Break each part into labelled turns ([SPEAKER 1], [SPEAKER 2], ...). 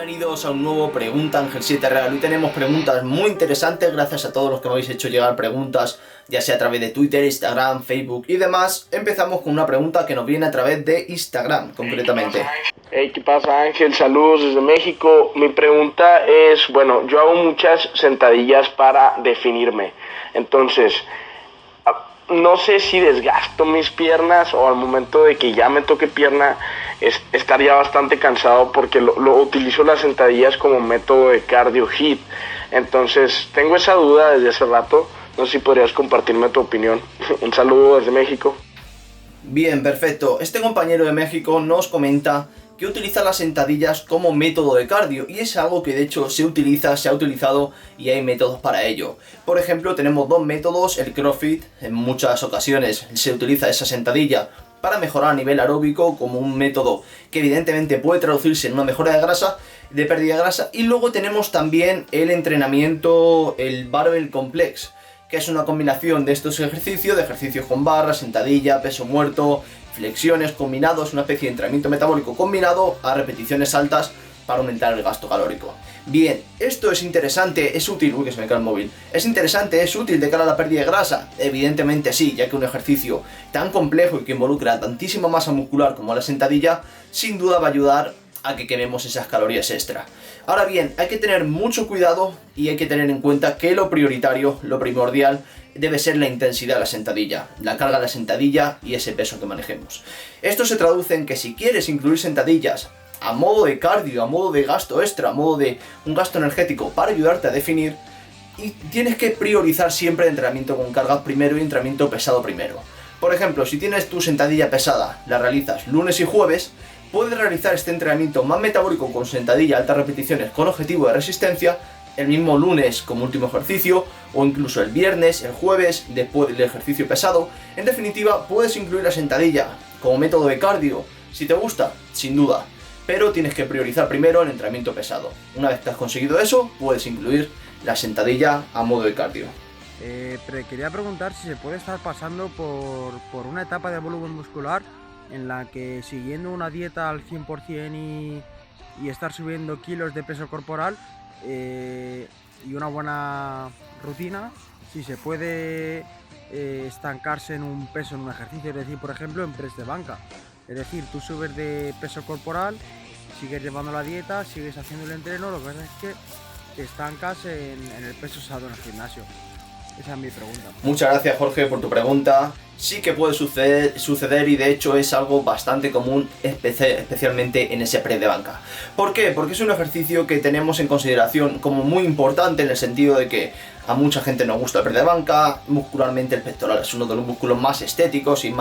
[SPEAKER 1] Bienvenidos a un nuevo Pregunta Ángel 7 Real. Hoy tenemos preguntas muy interesantes, gracias a todos los que me habéis hecho llegar preguntas, ya sea a través de Twitter, Instagram, Facebook y demás. Empezamos con una pregunta que nos viene a través de Instagram, concretamente.
[SPEAKER 2] Hey, ¿qué pasa, Ángel? Saludos desde México. Mi pregunta es, bueno, yo hago muchas sentadillas para definirme. Entonces, no sé si desgasto mis piernas o al momento de que ya me toque pierna estaría bastante cansado porque lo utilizo las sentadillas como método de cardio HIIT. Entonces tengo esa duda desde hace rato. No sé si podrías compartirme tu opinión. Un saludo desde México.
[SPEAKER 1] Bien, perfecto. Este compañero de México nos comenta que utiliza las sentadillas como método de cardio, y es algo que de hecho se ha utilizado y hay métodos para ello. Por ejemplo, tenemos dos métodos. El CrossFit, en muchas ocasiones se utiliza esa sentadilla para mejorar a nivel aeróbico como un método que evidentemente puede traducirse en una mejora de pérdida de grasa. Y luego tenemos también el entrenamiento, el Barbell Complex, que es una combinación de estos ejercicios, de ejercicios con barras, sentadilla, peso muerto, flexiones combinados, una especie de entrenamiento metabólico combinado a repeticiones altas para aumentar el gasto calórico. Bien, esto es interesante, es útil, uy, que se me cae el móvil, es interesante, es útil de cara a la pérdida de grasa, evidentemente sí, ya que un ejercicio tan complejo y que involucra tantísima masa muscular como la sentadilla, sin duda va a ayudar a que quememos esas calorías extra. Ahora bien, hay que tener mucho cuidado y hay que tener en cuenta que lo prioritario, lo primordial, debe ser la intensidad de la sentadilla, la carga de la sentadilla y ese peso que manejemos. Esto se traduce en que si quieres incluir sentadillas a modo de cardio, a modo de gasto extra, a modo de un gasto energético para ayudarte a definir, y tienes que priorizar siempre el entrenamiento con cargas primero y entrenamiento pesado primero. Por ejemplo, si tienes tu sentadilla pesada, la realizas lunes y jueves, puedes realizar este entrenamiento más metabólico con sentadilla, altas repeticiones con objetivo de resistencia, el mismo lunes como último ejercicio, o incluso el viernes, el jueves, después del ejercicio pesado. En definitiva, puedes incluir la sentadilla como método de cardio, si te gusta, sin duda, pero tienes que priorizar primero el entrenamiento pesado. Una vez que has conseguido eso, puedes incluir la sentadilla a modo de cardio.
[SPEAKER 3] Quería preguntar si se puede estar pasando por una etapa de volumen muscular en la que siguiendo una dieta al 100% y estar subiendo kilos de peso corporal y una buena rutina, si se puede estancarse en un peso en un ejercicio, es decir, por ejemplo, en press de banca. Es decir, tú subes de peso corporal, sigues llevando la dieta, sigues haciendo el entreno, lo que pasa es que te estancas en el peso usado en el gimnasio. Esa es mi pregunta.
[SPEAKER 1] Muchas gracias, Jorge, por tu pregunta. Sí que puede suceder y de hecho es algo bastante común, especialmente en ese press de banca. ¿Por qué? Porque es un ejercicio que tenemos en consideración como muy importante, en el sentido de que a mucha gente nos gusta el press de banca. Muscularmente el pectoral es uno de los músculos más estéticos y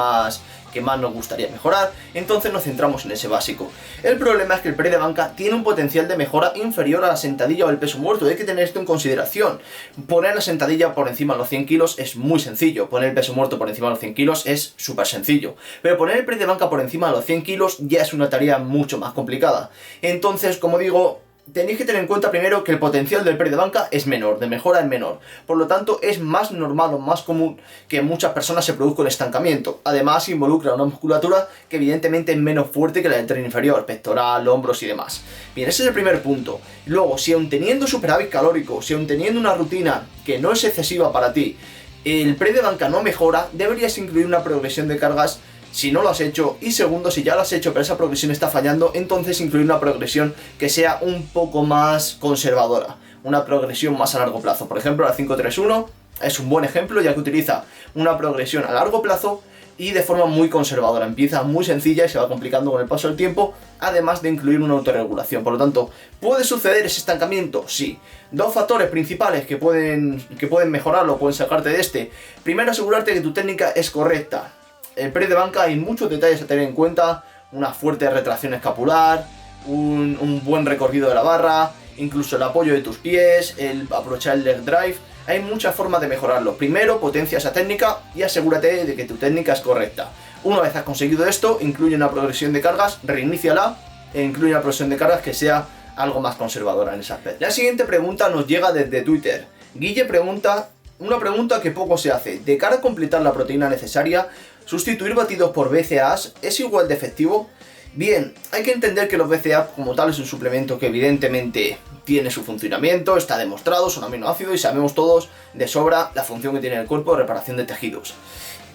[SPEAKER 1] que más nos gustaría mejorar, entonces nos centramos en ese básico. El problema es que el press de banca tiene un potencial de mejora inferior a la sentadilla o el peso muerto. Hay que tener esto en consideración. Poner la sentadilla por encima de los 100 kilos es muy sencillo, poner el peso muerto por encima de los 100 kilos es súper sencillo, pero poner el press de banca por encima de los 100 kilos ya es una tarea mucho más complicada. Entonces, como digo, tenéis que tener en cuenta primero que el potencial del press de banca es menor, de mejora es menor. Por lo tanto, es más normal o más común que en muchas personas se produzca un estancamiento. Además, involucra una musculatura que evidentemente es menos fuerte que la del tren inferior, pectoral, hombros y demás. Bien, ese es el primer punto. Luego, si aun teniendo superávit calórico, si aun teniendo una rutina que no es excesiva para ti, el press de banca no mejora, deberías incluir una progresión de cargas si no lo has hecho, y segundo, si ya lo has hecho pero esa progresión está fallando, entonces incluir una progresión que sea un poco más conservadora, una progresión más a largo plazo. Por ejemplo, la 5-3-1 es un buen ejemplo, ya que utiliza una progresión a largo plazo y de forma muy conservadora. Empieza muy sencilla y se va complicando con el paso del tiempo, además de incluir una autorregulación. Por lo tanto, ¿puede suceder ese estancamiento? Sí. Dos factores principales que pueden mejorarlo, pueden sacarte de este. Primero, asegurarte que tu técnica es correcta. El press de banca hay muchos detalles a tener en cuenta: una fuerte retracción escapular, un buen recorrido de la barra, incluso el apoyo de tus pies, el aprovechar el leg drive. Hay muchas formas de mejorarlo. Primero, potencia esa técnica y asegúrate de que tu técnica es correcta. Una vez has conseguido esto, incluye una progresión de cargas, reiníciala e incluye una progresión de cargas que sea algo más conservadora en ese aspecto. La siguiente pregunta nos llega desde Twitter. Guille pregunta una pregunta que poco se hace: de cara a completar la proteína necesaria, ¿sustituir batidos por BCAAs es igual de efectivo? Bien, hay que entender que los BCAAs como tal es un suplemento que evidentemente tiene su funcionamiento, está demostrado, son aminoácidos y sabemos todos de sobra la función que tiene el cuerpo de reparación de tejidos.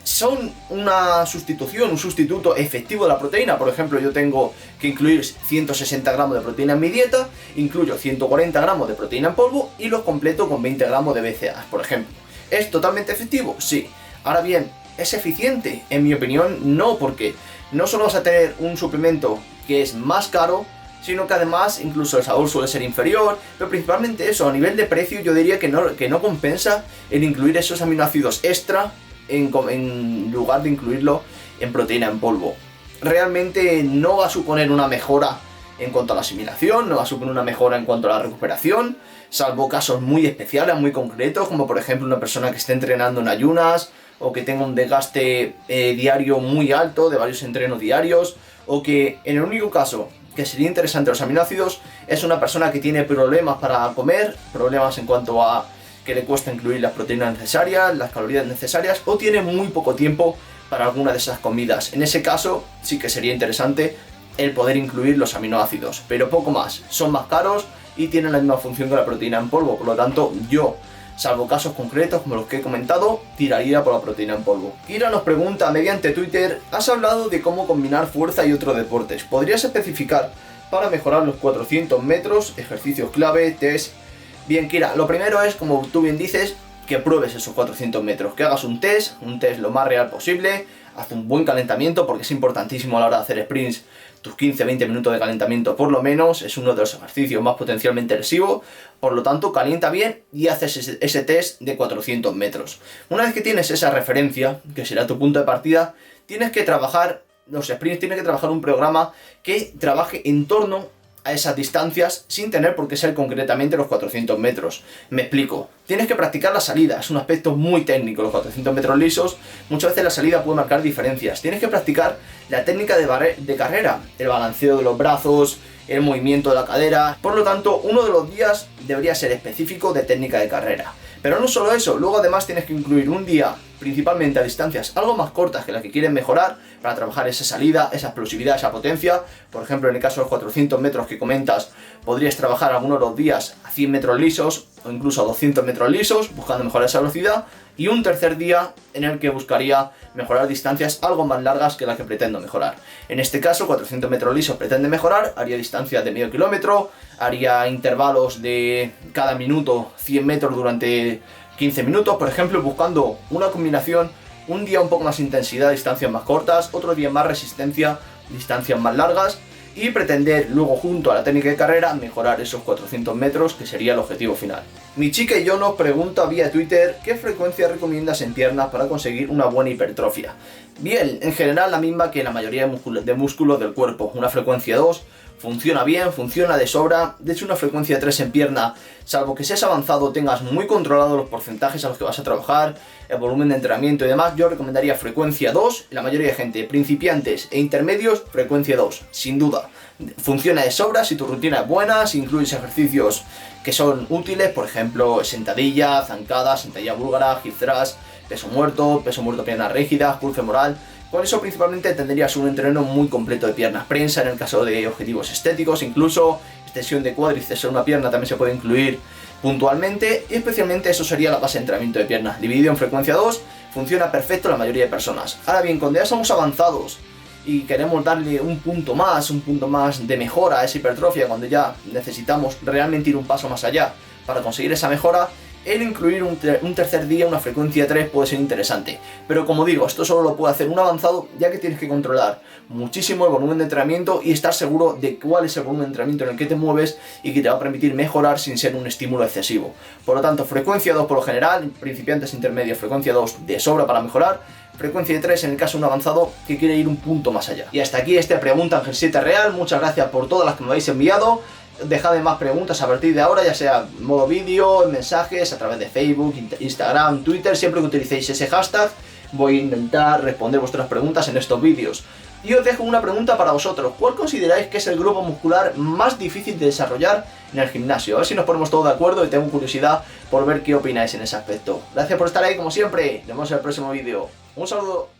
[SPEAKER 1] Son una sustitución, un sustituto efectivo de la proteína. Por ejemplo, yo tengo que incluir 160 gramos de proteína en mi dieta, incluyo 140 gramos de proteína en polvo y los completo con 20 gramos de BCAAs, por ejemplo. ¿Es totalmente efectivo? Sí. Ahora bien, ¿es eficiente? En mi opinión, no, porque no solo vas a tener un suplemento que es más caro, sino que además incluso el sabor suele ser inferior, pero principalmente eso, a nivel de precio yo diría que no compensa el incluir esos aminoácidos extra en lugar de incluirlo en proteína en polvo. Realmente no va a suponer una mejora en cuanto a la asimilación, no va a suponer una mejora en cuanto a la recuperación, salvo casos muy especiales, muy concretos, como por ejemplo una persona que esté entrenando en ayunas, o que tenga un desgaste diario muy alto, de varios entrenos diarios, o que en el único caso que sería interesante los aminoácidos es una persona que tiene problemas para comer, problemas en cuanto a que le cuesta incluir las proteínas necesarias, las calorías necesarias, o tiene muy poco tiempo para alguna de esas comidas. En ese caso sí que sería interesante el poder incluir los aminoácidos, pero poco más. Son más caros y tienen la misma función que la proteína en polvo, por lo tanto yo, salvo casos concretos como los que he comentado, tiraría por la proteína en polvo. Kira nos pregunta mediante Twitter: has hablado de cómo combinar fuerza y otros deportes. ¿Podrías especificar para mejorar los 400 metros, ejercicios clave, test? Bien, Kira, lo primero es, como tú bien dices, que pruebes esos 400 metros, que hagas un test lo más real posible, haz un buen calentamiento porque es importantísimo a la hora de hacer sprints. Tus 15-20 minutos de calentamiento por lo menos es uno de los ejercicios más potencialmente lesivos, por lo tanto calienta bien y haces ese test de 400 metros. Una vez que tienes esa referencia, que será tu punto de partida, tienes que trabajar los sprints, tienes que trabajar un programa que trabaje en torno a esas distancias sin tener por qué ser concretamente los 400 metros. Me explico. Tienes que practicar la salida, es un aspecto muy técnico. Los 400 metros lisos, muchas veces la salida puede marcar diferencias. Tienes que practicar la técnica de carrera, el balanceo de los brazos, el movimiento de la cadera. Por lo tanto, uno de los días debería ser específico de técnica de carrera. Pero no solo eso, luego además tienes que incluir un día principalmente a distancias algo más cortas que las que quieres mejorar para trabajar esa salida, esa explosividad, esa potencia. Por ejemplo, en el caso de los 400 metros que comentas, podrías trabajar algunos de los días a 100 metros lisos o incluso a 200 metros lisos, buscando mejorar esa velocidad, y un tercer día en el que buscaría mejorar distancias algo más largas que las que pretendo mejorar. En este caso, 400 metros lisos pretende mejorar, haría distancias de medio kilómetro, haría intervalos de cada minuto 100 metros durante 15 minutos, por ejemplo, buscando una combinación, un día un poco más intensidad, distancias más cortas, otro día más resistencia, distancias más largas, y pretender luego, junto a la técnica de carrera, mejorar esos 400 metros, que sería el objetivo final. Mi chica y yo nos pregunta vía Twitter: ¿qué frecuencia recomiendas en piernas para conseguir una buena hipertrofia? Bien, en general la misma que la mayoría de músculos del cuerpo, una frecuencia 2, funciona bien, funciona de sobra. De hecho, una frecuencia 3 en pierna, salvo que seas avanzado, tengas muy controlados los porcentajes a los que vas a trabajar, el volumen de entrenamiento y demás, yo recomendaría frecuencia 2. La mayoría de gente, principiantes e intermedios, frecuencia 2, sin duda. Funciona de sobra si tu rutina es buena, si incluyes ejercicios que son útiles, por ejemplo, sentadilla, zancada, sentadilla búlgara, hip thrust, peso muerto, piernas rígidas, pull femoral. Con eso principalmente tendrías un entreno muy completo de piernas, prensa en el caso de objetivos estéticos, incluso extensión de cuádriceps en una pierna también se puede incluir puntualmente, y especialmente eso sería la base de entrenamiento de piernas, dividido en frecuencia 2, funciona perfecto la mayoría de personas. Ahora bien, cuando ya somos avanzados y queremos darle un punto más de mejora a esa hipertrofia, cuando ya necesitamos realmente ir un paso más allá para conseguir esa mejora, el incluir un tercer día, una frecuencia 3 puede ser interesante. Pero como digo, esto solo lo puede hacer un avanzado, ya que tienes que controlar muchísimo el volumen de entrenamiento y estar seguro de cuál es el volumen de entrenamiento en el que te mueves y que te va a permitir mejorar sin ser un estímulo excesivo. Por lo tanto, frecuencia 2 por lo general, principiantes intermedios, frecuencia 2 de sobra para mejorar, frecuencia 3 en el caso de un avanzado que quiere ir un punto más allá. Y hasta aquí esta pregunta Ángel 7 Real. Muchas gracias por todas las que me habéis enviado. Dejadme más preguntas a partir de ahora, ya sea en modo vídeo, en mensajes, a través de Facebook, Instagram, Twitter. Siempre que utilicéis ese hashtag voy a intentar responder vuestras preguntas en estos vídeos. Y os dejo una pregunta para vosotros: ¿cuál consideráis que es el grupo muscular más difícil de desarrollar en el gimnasio? A ver si nos ponemos todos de acuerdo y tengo curiosidad por ver qué opináis en ese aspecto. Gracias por estar ahí como siempre, nos vemos en el próximo vídeo. Un saludo.